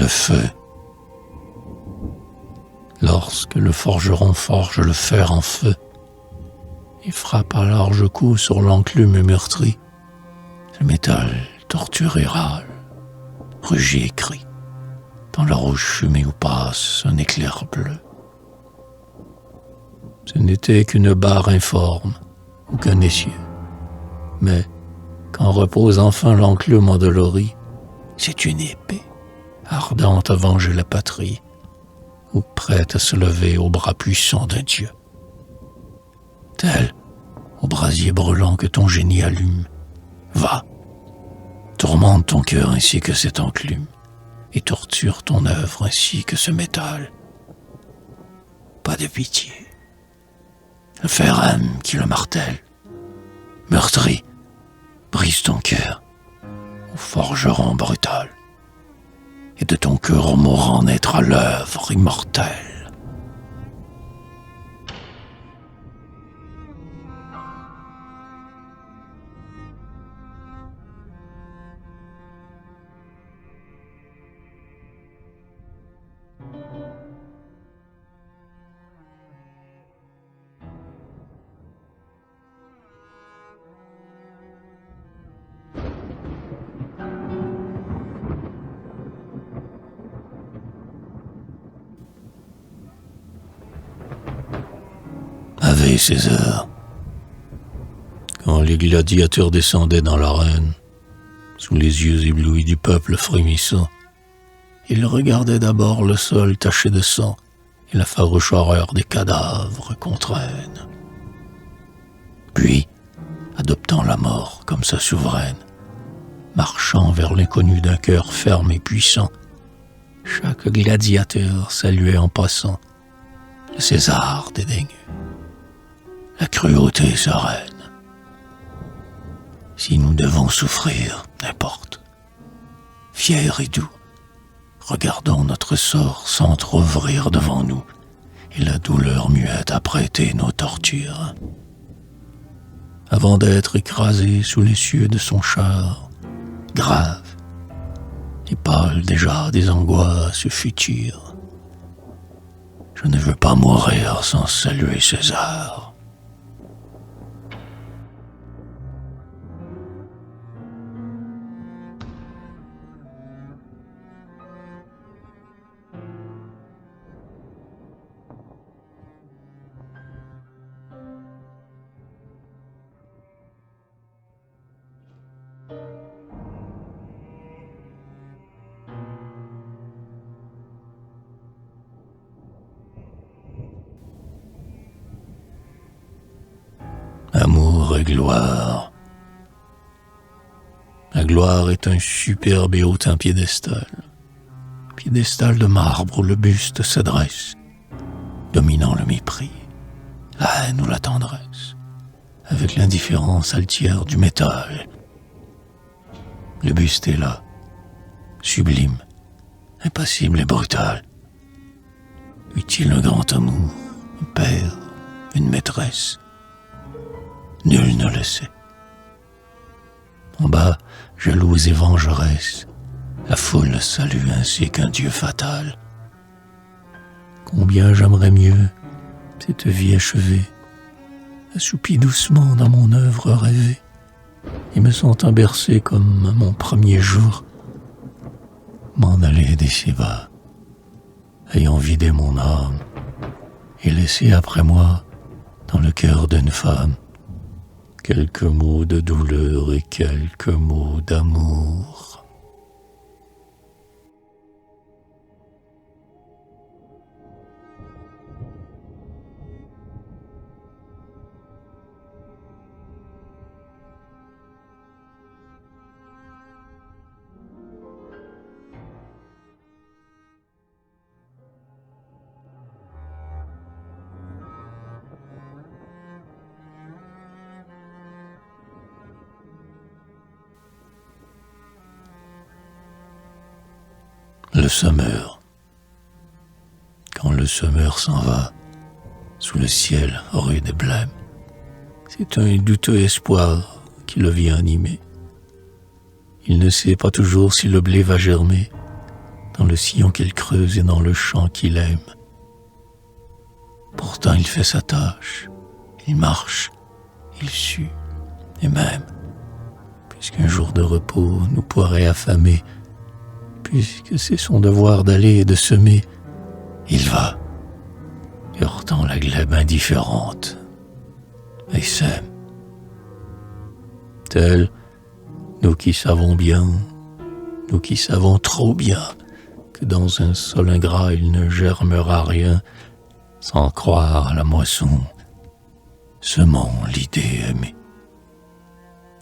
feu. Lorsque le forgeron forge le fer en feu et frappe à larges coups sur l'enclume meurtrie, le métal torturé râle, rugit et crie. Dans la rouge fumée où passe un éclair bleu. Ce n'était qu'une barre informe ou qu'un essieu. Mais, quand repose enfin l'enclume endolori, c'est une épée, ardente à venger la patrie, ou prête à se lever au bras puissant d'un dieu. Tel, au brasier brûlant que ton génie allume, va, tourmente ton cœur ainsi que cette enclume, et torture ton œuvre ainsi que ce métal. Pas de pitié. Le fer aime qui le martèle. Meurtri, brise ton cœur, au forgeron brutal, et de ton cœur mourant naîtra l'œuvre immortelle. Ave César. Quand les gladiateurs descendaient dans l'arène, sous les yeux éblouis du peuple frémissant, ils regardaient d'abord le sol taché de sang et la farouche horreur des cadavres qu'on traîne. Puis, adoptant la mort comme sa souveraine, marchant vers l'inconnu d'un cœur ferme et puissant, chaque gladiateur saluait en passant le César dédaigneux, la cruauté sereine. Si nous devons souffrir, n'importe. Fiers et doux, regardons notre sort s'entr'ouvrir devant nous et la douleur muette apprêter nos tortures. Avant d'être écrasé sous les cieux de son char, grave et pâle déjà des angoisses futures, je ne veux pas mourir sans saluer César. Amour et gloire. La gloire est un superbe et hautain piédestal de marbre où le buste s'adresse, dominant le mépris, la haine ou la tendresse, avec l'indifférence altière du métal. Le buste est là, sublime, impassible et brutal. Eut-il un grand amour, un père, une maîtresse? Nul ne le sait. En bas, jalouse et vengeresse, la foule le salue ainsi qu'un dieu fatal. Combien j'aimerais mieux cette vie achevée, assoupie doucement dans mon œuvre rêvée, et me sentant bercé comme mon premier jour, m'en aller d'ici bas, ayant vidé mon âme, et laissé après moi, dans le cœur d'une femme, quelques mots de douleur et quelques mots d'amour. Le semeur. Quand le semeur s'en va, sous le ciel rude et blême, c'est un douteux espoir qui le vient animer. Il ne sait pas toujours si le blé va germer dans le sillon qu'il creuse et dans le champ qu'il aime. Pourtant il fait sa tâche, il marche, il sue, et même, puisqu'un jour de repos nous pourrait affamer, puisque c'est son devoir d'aller et de semer, il va, heurtant la glèbe indifférente, et sème. Tel, nous qui savons bien, nous qui savons trop bien, que dans un sol ingrat il ne germera rien, sans croire à la moisson, semons l'idée aimée.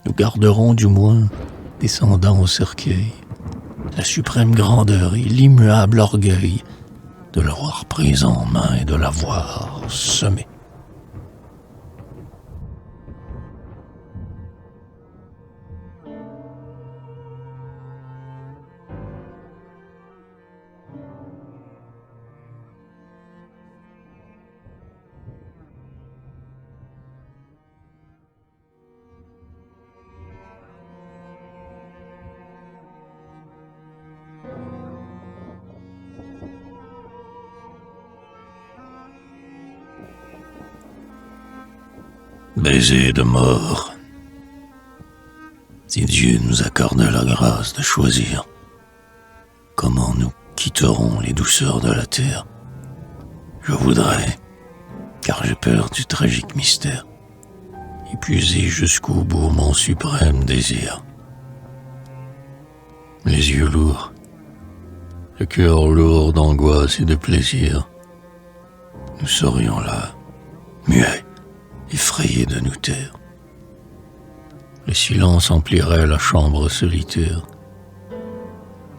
Nous garderons du moins, descendant au cercueil, la suprême grandeur et l'immuable orgueil de l'avoir prise en main et de l'avoir semée. Baiser de mort. Si Dieu nous accorde la grâce de choisir, comment nous quitterons les douceurs de la terre? Je voudrais, car j'ai peur du tragique mystère, épuiser jusqu'au bout mon suprême désir. Les yeux lourds, le cœur lourd d'angoisse et de plaisir, nous serions là, muets, effrayés de nous taire. Le silence emplirait la chambre solitaire.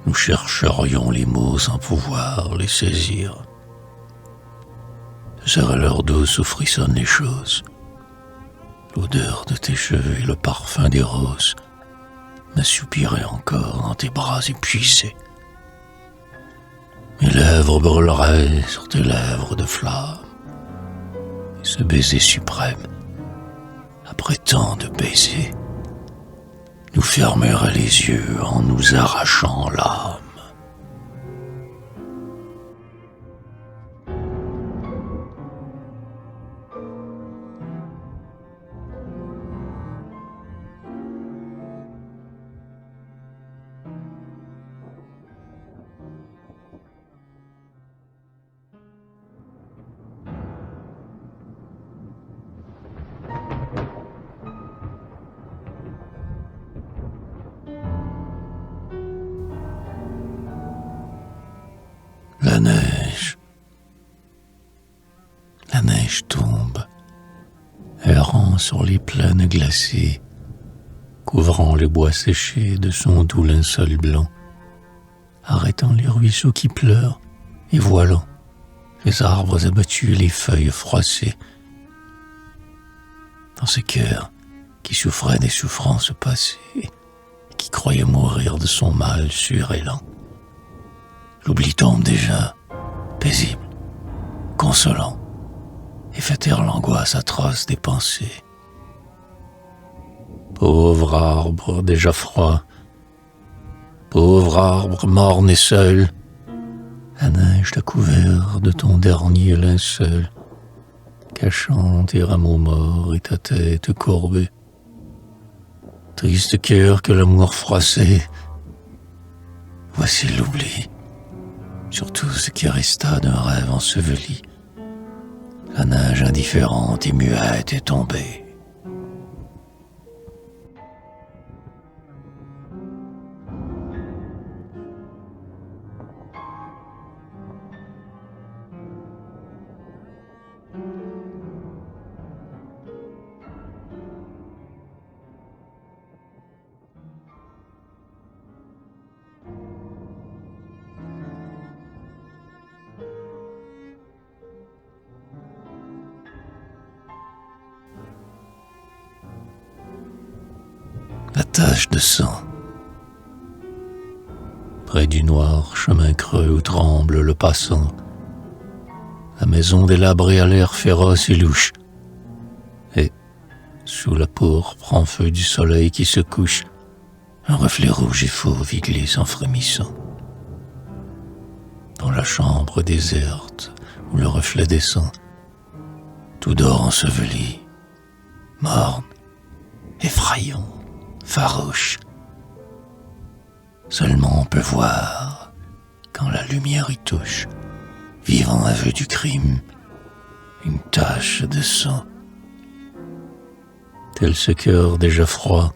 Nous chercherions les mots sans pouvoir les saisir. Ce serait l'heure douce où frissonnent les choses. L'odeur de tes cheveux et le parfum des roses m'assoupiraient encore dans tes bras épuisés. Mes lèvres brûleraient sur tes lèvres de flamme. Ce baiser suprême, après tant de baisers, nous fermerait les yeux en nous arrachant l'âme. La neige tombe, errant sur les plaines glacées, couvrant les bois séchés de son doux linceul blanc, arrêtant les ruisseaux qui pleurent et voilant les arbres abattus et les feuilles froissées. Dans ce cœur qui souffrait des souffrances passées et qui croyait mourir de son mal sûr et lent, l'oubli tombe déjà, paisible, consolant, et fait taire l'angoisse atroce des pensées. Pauvre arbre déjà froid, pauvre arbre morne et seul, la neige t'a couvert de ton dernier linceul, cachant tes rameaux morts et ta tête courbée. Triste cœur que l'amour froissait, voici l'oubli. Surtout ce qui resta d'un rêve enseveli. La neige indifférente et muette est tombée. La tache de sang. Près du noir chemin creux où tremble le passant, la maison délabrée a l'air féroce et louche, et, sous la pourpre en feu du soleil qui se couche, un reflet rouge et fauve y glisse en frémissant. dans la chambre déserte où le reflet descend, tout dort enseveli, morne, effrayant, farouche. Seulement on peut voir, quand la lumière y touche, vivant aveu du crime, une tache de sang. Tel ce cœur déjà froid,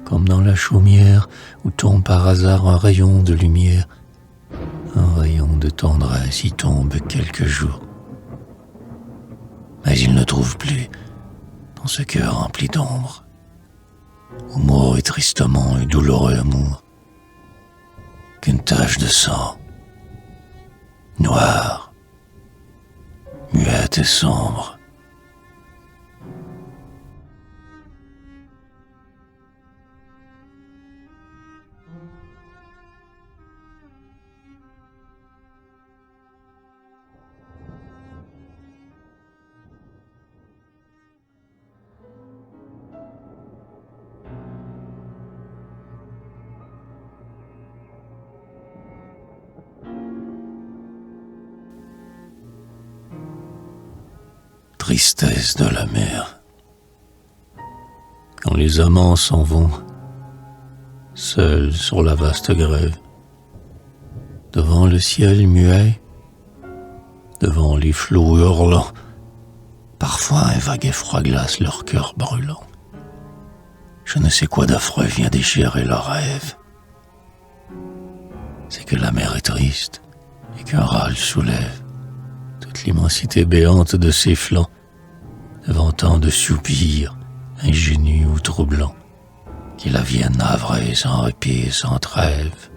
comme dans la chaumière où tombe par hasard un rayon de lumière, un rayon de tendresse y tombe quelques jours. Mais il ne trouve plus, dans ce cœur rempli d'ombre, où mort et tristement un douloureux amour, qu'une tache de sang, noire, muette et sombre. Tristesse de la mer. Quand les amants s'en vont, seuls sur la vaste grève, devant le ciel muet, devant les flots hurlants, parfois un vague effroi glace leur cœur brûlant. Je ne sais quoi d'affreux vient déchirer leurs rêves. C'est que la mer est triste et qu'un râle soulève toute l'immensité béante de ses flancs, devant tant de soupirs, ingénus ou troublants, qui la viennent navrer sans répit et sans trêve.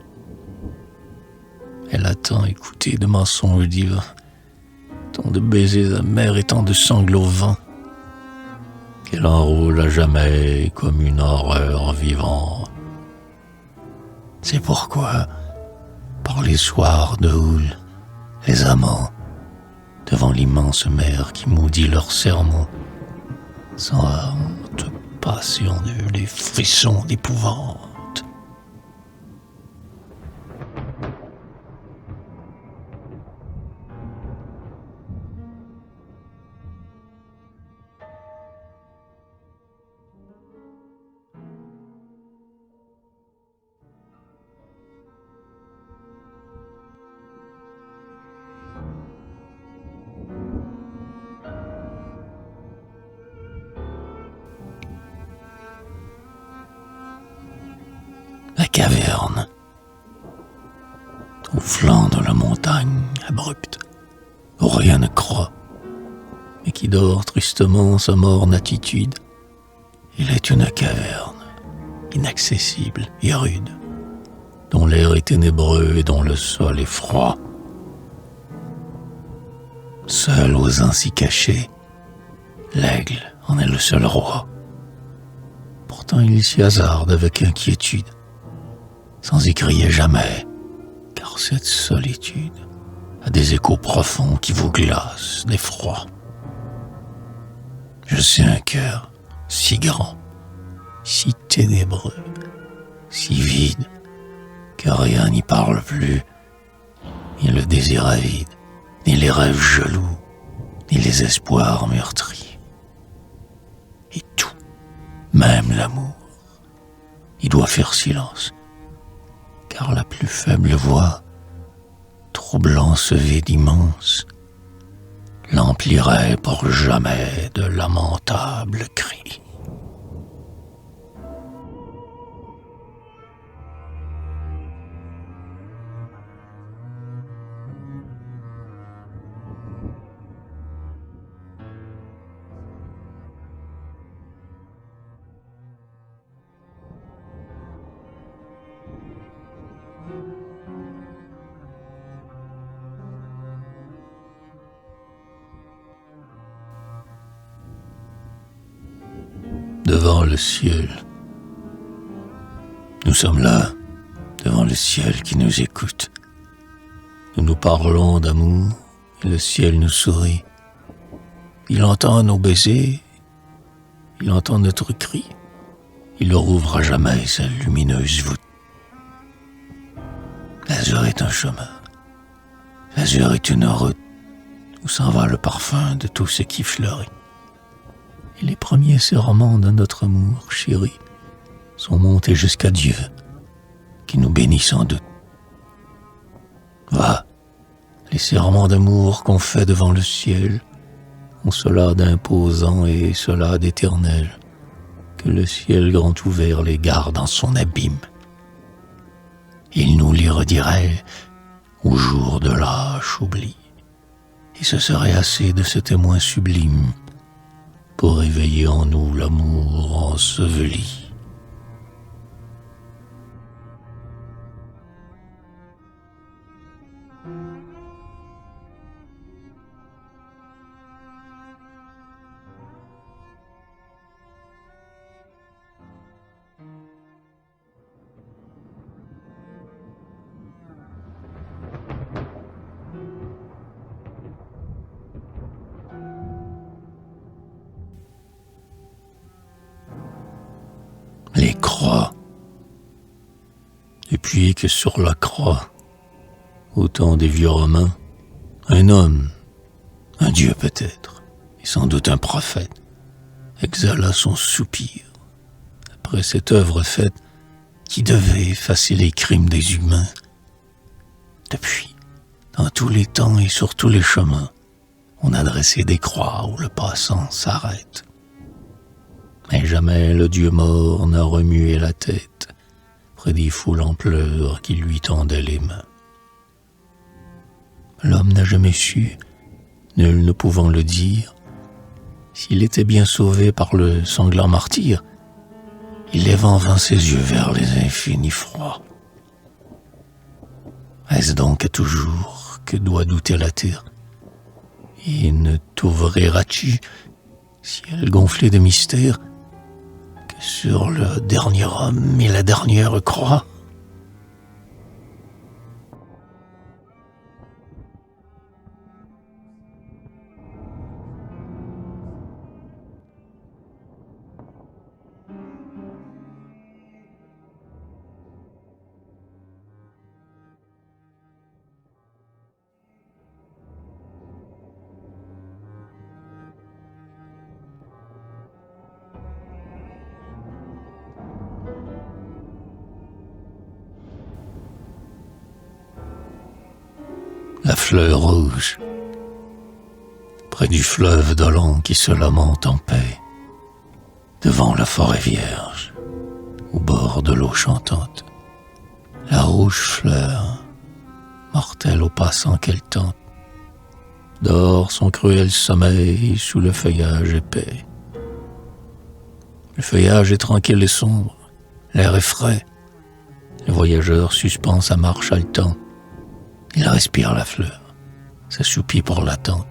Elle a tant écouté de mensonges divins, tant de baisers amers et tant de sanglots vains, qu'elle enroule à jamais comme une horreur vivante. C'est pourquoi, par les soirs de houle, les amants, devant l'immense mer qui maudit leurs serments, sentent passer en eux les frissons d'épouvante. La caverne, au flanc de la montagne abrupte, où rien ne croit, mais qui dort tristement sa morne attitude. Il est une caverne, inaccessible et rude, dont l'air est ténébreux et dont le sol est froid. Seul osant s'y cacher, l'aigle en est le seul roi. Pourtant il s'y hasarde avec inquiétude, sans y crier jamais, car cette solitude a des échos profonds qui vous glacent d'effroi. Je sais un cœur si grand, si ténébreux, si vide, que rien n'y parle plus, ni le désir avide, ni les rêves jaloux, ni les espoirs meurtris. Et tout, même l'amour, il doit faire silence, car la plus faible voix, troublant ce vide immense, l'emplirait pour jamais de lamentables cris. Devant le ciel. Nous sommes là, devant le ciel qui nous écoute. Nous nous parlons d'amour, et le ciel nous sourit. Il entend nos baisers, il entend notre cri, il rouvre à jamais sa lumineuse voûte. L'azur est un chemin, L'azur est une route où s'en va le parfum de tout ce qui fleurit. Et les premiers serments de notre amour, chéri, sont montés jusqu'à Dieu, qui nous bénit sans doute. Va, les serments d'amour qu'on fait devant le ciel ont cela d'imposant et cela d'éternel, que le ciel grand ouvert les garde en son abîme. Il nous les redirait au jour de lâche oubli, et ce serait assez de ce témoin sublime pour réveiller en nous l'amour enseveli. Les croix. Et puis que sur la croix, au temps des vieux Romains, un homme, un dieu peut-être, et sans doute un prophète, exhala son soupir après cette œuvre faite qui devait effacer les crimes des humains. Depuis, dans tous les temps et sur tous les chemins, on a dressé des croix où le passant s'arrête. Mais jamais le Dieu mort n'a remué la tête près des foules en pleurs qui lui tendaient les mains. L'homme n'a jamais su, nul ne pouvant le dire, s'il était bien sauvé par le sanglant martyr. Il lève en vain ses yeux vers les infinis froids. Est-ce donc à toujours que doit douter la terre? Et ne t'ouvriras-tu, ciel gonflé de mystère, que sur le dernier homme et la dernière croix? La fleur rouge, près du fleuve dolent qui se lamente en paix, devant la forêt vierge, au bord de l'eau chantante, la rouge fleur, mortelle aux passants qu'elle tente, dort son cruel sommeil sous le feuillage épais. Le feuillage est tranquille et sombre, l'air est frais, le voyageur suspend sa marche haletante. Il respire la fleur, s'assoupit pour l'attente,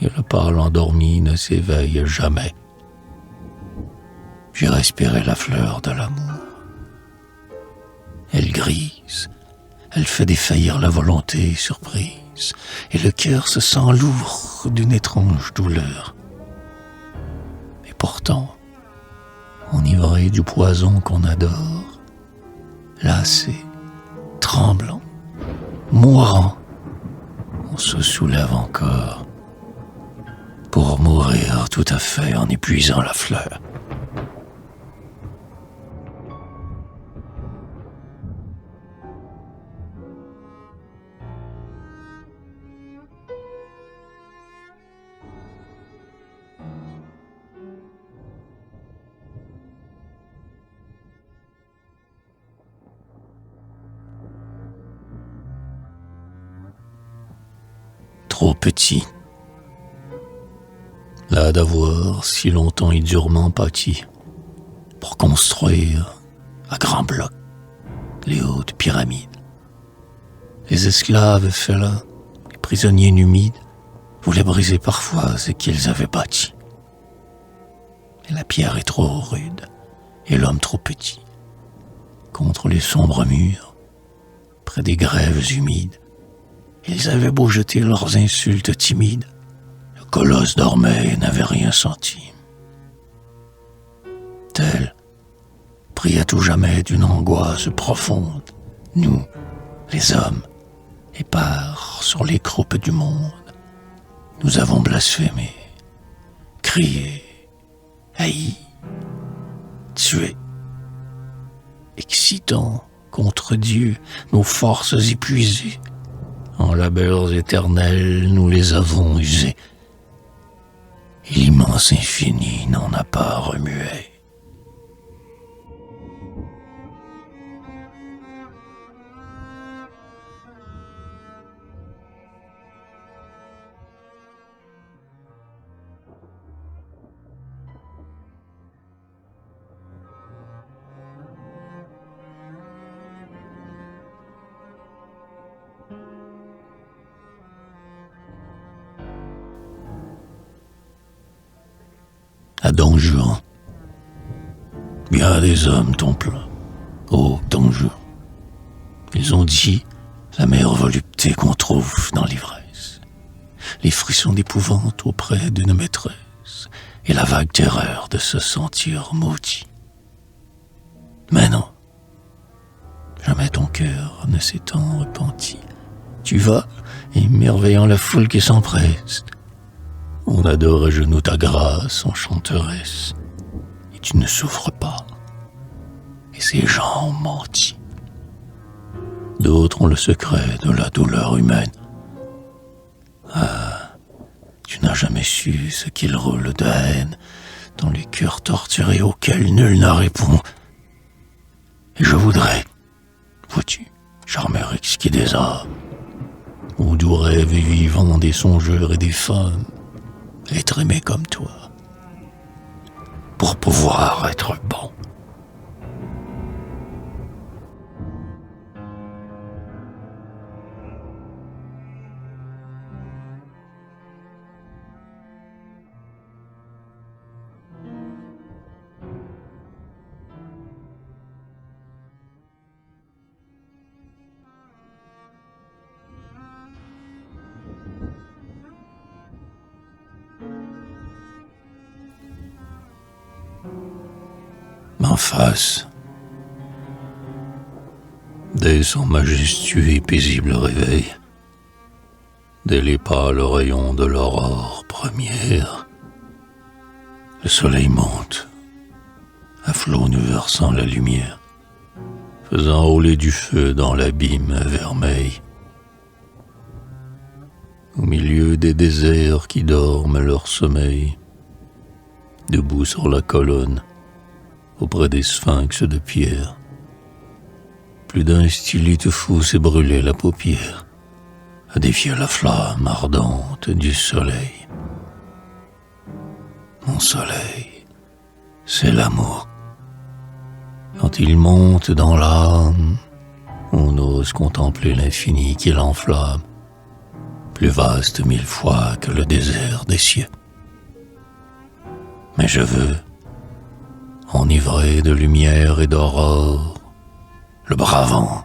et le pâle endormi ne s'éveille jamais. J'ai respiré la fleur de l'amour. Elle grise, elle fait défaillir la volonté surprise, et le cœur se sent lourd d'une étrange douleur. Et pourtant, enivré du poison qu'on adore, lassé, tremblant, mourant, on se soulève encore pour mourir tout à fait en épuisant la fleur. Trop petit, là d'avoir si longtemps et durement pâti, pour construire à grands blocs les hautes pyramides. Les esclaves faits là, les prisonniers numides, voulaient briser parfois ce qu'ils avaient bâti. Mais la pierre est trop rude et l'homme trop petit. Contre les sombres murs, près des grèves humides, ils avaient beau jeter leurs insultes timides, le colosse dormait et n'avait rien senti. Tel, pris à tout jamais d'une angoisse profonde, nous, les hommes, épars sur les croupes du monde. Nous avons blasphémé, crié, haï, tué, excitant contre Dieu nos forces épuisées. En labeurs éternels, nous les avons usées. Et l'immense infini n'en a pas remué. À Don Juan, bien des hommes t'ont plaint, ô Don Juan. Ils ont dit la meilleure volupté qu'on trouve dans l'ivresse, les frissons d'épouvante auprès d'une maîtresse et la vague terreur de se sentir maudit. Mais non, jamais ton cœur ne s'étant repenti. Tu vas, émerveillant la foule qui s'empresse. On adore à genoux ta grâce, enchanteresse, et tu ne souffres pas. Et ces gens ont menti. D'autres ont le secret de la douleur humaine. Ah, tu n'as jamais su ce qu'il roule de haine dans les cœurs torturés auxquels nul ne répond. Et je voudrais, vois-tu, charmeur exquis des âmes, aux doux rêves vivants des songeurs et des femmes, être aimé comme toi, pour pouvoir être bon. En face, dès son majestueux et paisible réveil, dès les pâles rayons de l'aurore première, le soleil monte, à flots nous versant la lumière, faisant rouler du feu dans l'abîme vermeil. Au milieu des déserts qui dorment leur sommeil, debout sur la colonne, auprès des sphinx de pierre, plus d'un stylite fou s'est brûlé la paupière à défier la flamme ardente du soleil. Mon soleil, c'est l'amour. Quand il monte dans l'âme, on ose contempler l'infini qui l'enflamme, plus vaste 1000 fois que le désert des cieux. Mais je veux, enivré de lumière et d'aurore, le bravant,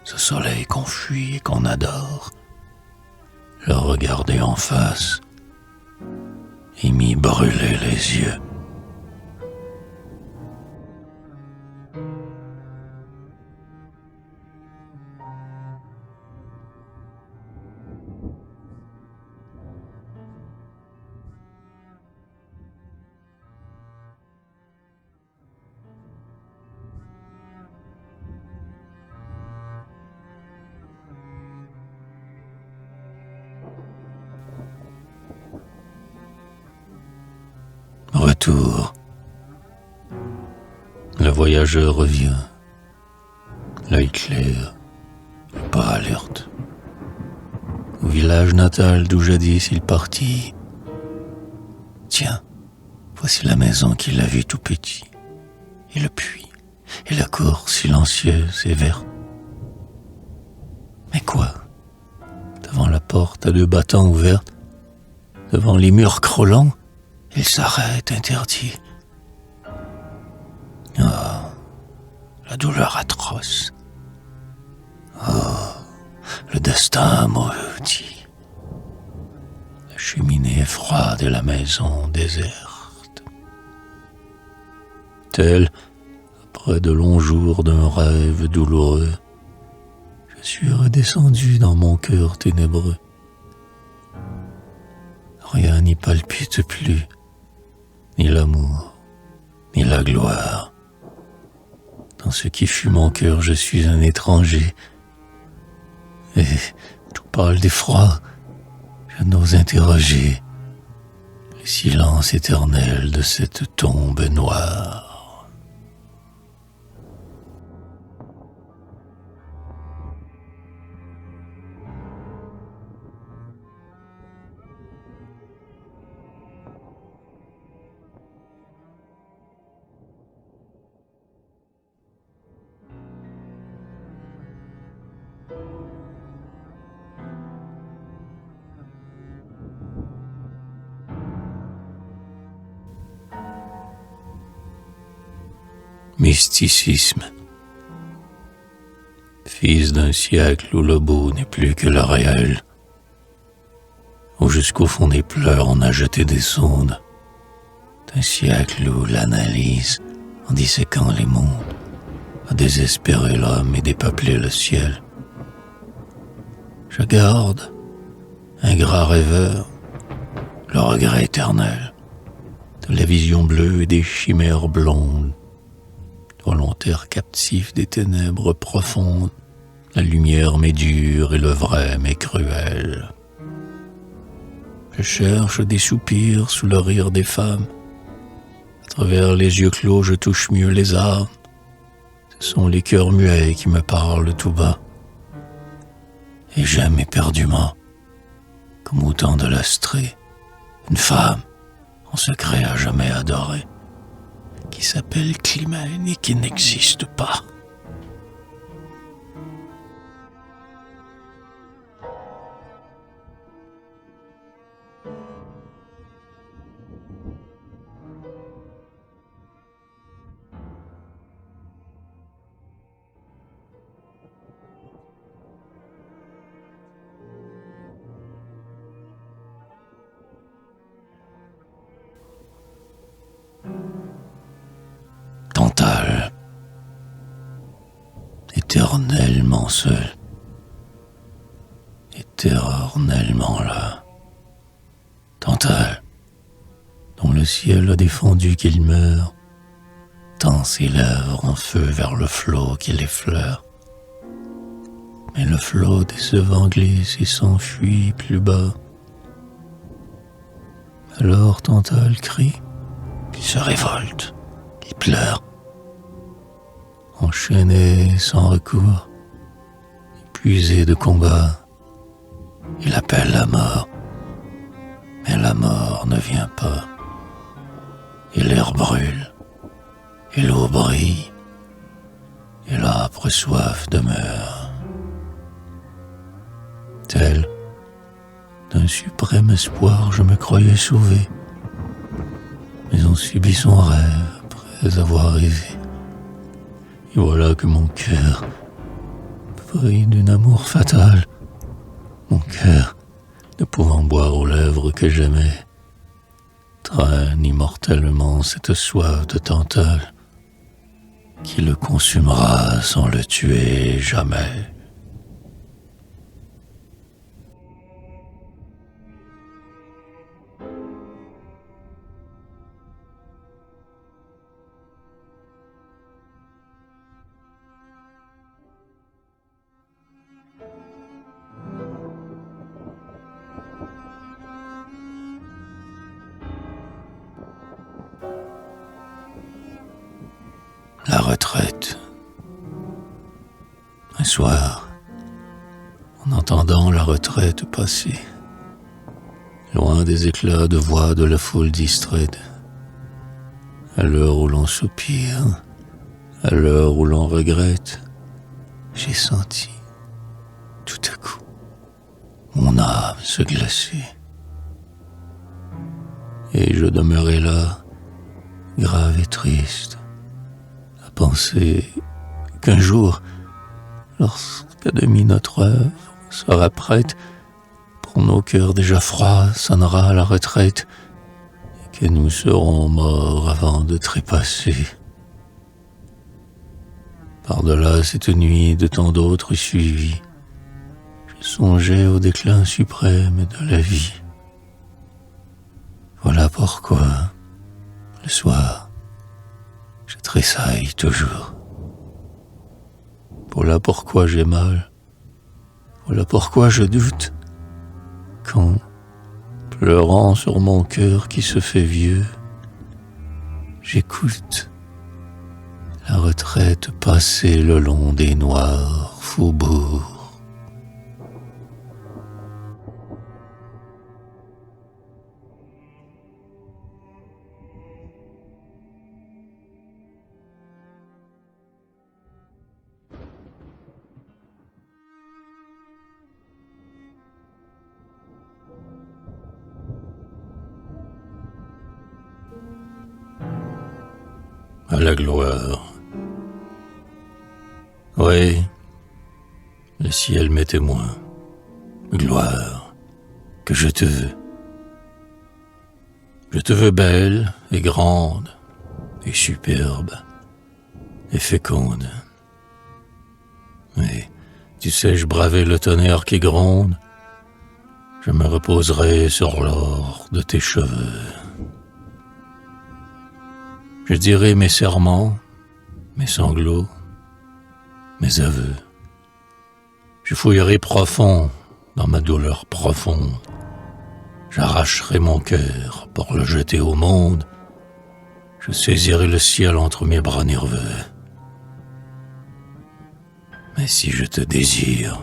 ce soleil qu'on fuit et qu'on adore, le regarder en face et m'y brûler les yeux. Retour. Le voyageur revient, l'œil clair, le pas alerte. Au village natal d'où jadis il partit. Tiens, voici la maison qu'il a vue tout petit, et le puits, et la cour silencieuse et verte. Mais quoi? Devant la porte à 2 battants ouverte, devant les murs crôlants, il s'arrête interdit. Oh, la douleur atroce. Oh, le destin maudit. La cheminée froide et la maison déserte. Tel, après de longs jours d'un rêve douloureux, je suis redescendu dans mon cœur ténébreux. Rien n'y palpite plus, ni l'amour, ni la gloire. Dans ce qui fut mon cœur, je suis un étranger. Et, tout pâle d'effroi, je n'ose interroger le silence éternel de cette tombe noire. Mysticisme. Fils d'un siècle où le beau n'est plus que le réel, où jusqu'au fond des pleurs on a jeté des sondes, d'un siècle où l'analyse, en disséquant les mondes, a désespéré l'homme et dépeuplé le ciel. Je garde, ingrat rêveur, le regret éternel de la vision bleue et des chimères blondes, volontaire captif des ténèbres profondes, la lumière m'est dure et le vrai m'est cruel. Je cherche des soupirs sous le rire des femmes. À travers les yeux clos, je touche mieux les âmes. Ce sont les cœurs muets qui me parlent tout bas. Et j'aime éperdument, comme au temps de l'Astrée, une femme en secret à jamais adorée, qui s'appelle Clymène et qui n'existe pas. Tantale, éternellement seul, éternellement là. Tantale, dont le ciel a défendu qu'il meure, tend ses lèvres en feu vers le flot qui l'effleure. Mais le flot décevant glisse et s'enfuit plus bas. Alors Tantale crie, puis se révolte, il pleure. Enchaîné sans recours, épuisé de combat, il appelle la mort, mais la mort ne vient pas. Et l'air brûle, et l'eau brille, et l'âpre soif demeure. Tel, d'un suprême espoir, je me croyais sauvé, mais on subit son rêve après avoir rêvé. Et voilà que mon cœur, pris d'un amour fatal, mon cœur, ne pouvant boire aux lèvres que j'aimais, traîne immortellement cette soif de Tantale qui le consumera sans le tuer jamais. La retraite. Un soir, en entendant la retraite passer, loin des éclats de voix de la foule distraite, à l'heure où l'on soupire, à l'heure où l'on regrette, j'ai senti, tout à coup, mon âme se glacer. Et je demeurai là, grave et triste, penser qu'un jour, lorsqu'à demi notre œuvre sera prête, pour nos cœurs déjà froids sonnera la retraite, et que nous serons morts avant de trépasser. Par-delà cette nuit de tant d'autres suivies, songeais au déclin suprême de la vie. Voilà pourquoi, le soir, je tressaille toujours. Voilà pourquoi j'ai mal. Voilà pourquoi je doute. Quand, pleurant sur mon cœur qui se fait vieux, j'écoute la retraite passer le long des noirs faubourgs. À la gloire. Oui, le ciel m'est témoin. Gloire, que je te veux. Je te veux belle et grande et superbe et féconde. Mais, tu sais, je bravais le tonnerre qui gronde. Je me reposerai sur l'or de tes cheveux. Je dirai mes serments, mes sanglots, mes aveux. Je fouillerai profond dans ma douleur profonde. J'arracherai mon cœur pour le jeter au monde. Je saisirai le ciel entre mes bras nerveux. Mais si je te désire,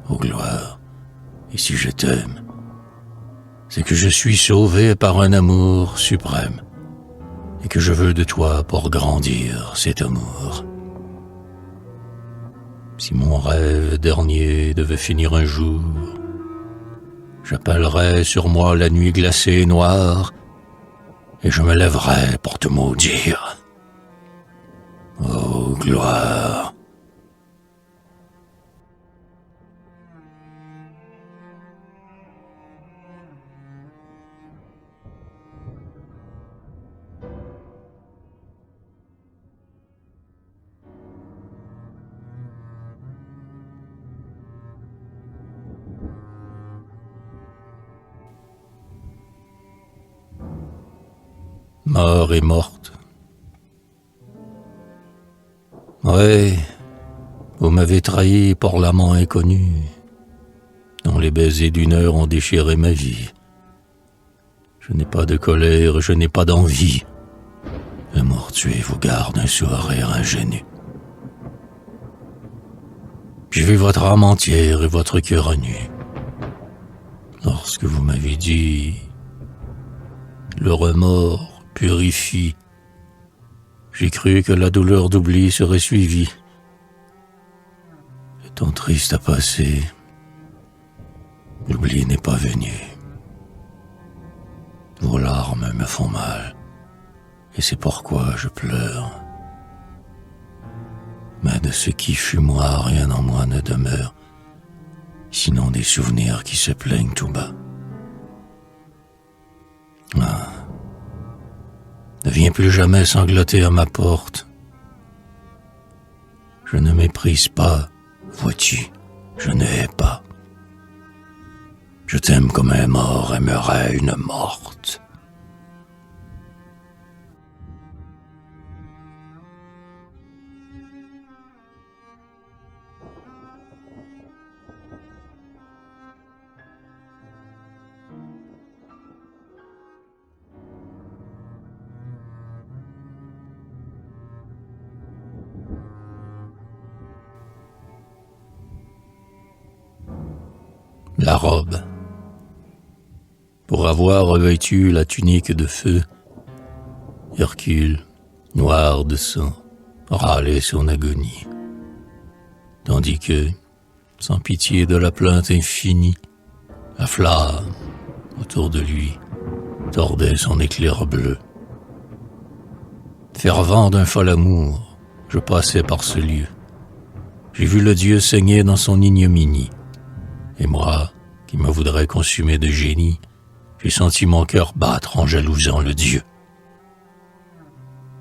ô gloire, et si je t'aime, c'est que je suis sauvé par un amour suprême. Et que je veux de toi pour grandir cet amour. Si mon rêve dernier devait finir un jour, j'appellerais sur moi la nuit glacée et noire, et je me lèverais pour te maudire. Oh, gloire! Mort et morte. Ouais, vous m'avez trahi pour l'amant inconnu, dont les baisers d'une heure ont déchiré ma vie. Je n'ai pas de colère, je n'ai pas d'envie. Le mort tué vous garde un sourire ingénu. J'ai vu votre âme entière et votre cœur nu. Lorsque vous m'avez dit, le remords purifie, j'ai cru que la douleur d'oubli serait suivie. Le temps triste a passé, l'oubli n'est pas venu. Vos larmes me font mal, et c'est pourquoi je pleure. Mais de ce qui fut moi, rien en moi ne demeure, sinon des souvenirs qui se plaignent tout bas. Ah, ne viens plus jamais sangloter à ma porte. Je ne méprise pas, vois-tu, je ne hais pas. Je t'aime comme un mort aimerait une morte. La robe. Pour avoir revêtu la tunique de feu, Hercule, noir de sang, râlait son agonie, tandis que, sans pitié de la plainte infinie, la flamme, autour de lui, tordait son éclair bleu. Fervent d'un fol amour, je passais par ce lieu. J'ai vu le Dieu saigner dans son ignominie. Et moi, qui me voudrais consumer de génie, j'ai senti mon cœur battre en jalousant le Dieu.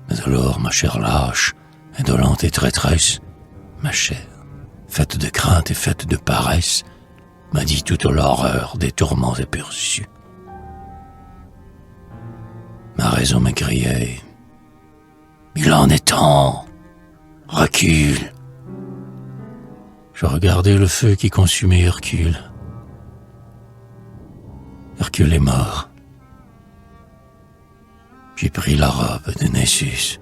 Mais alors, ma chair lâche, indolente et traîtresse, ma chair, faite de crainte et faite de paresse, m'a dit toute l'horreur des tourments épursus. Ma raison me criait « Il en est temps, recule !» Je regardais le feu qui consumait Hercule. Hercule est mort. J'ai pris la robe de Nessus.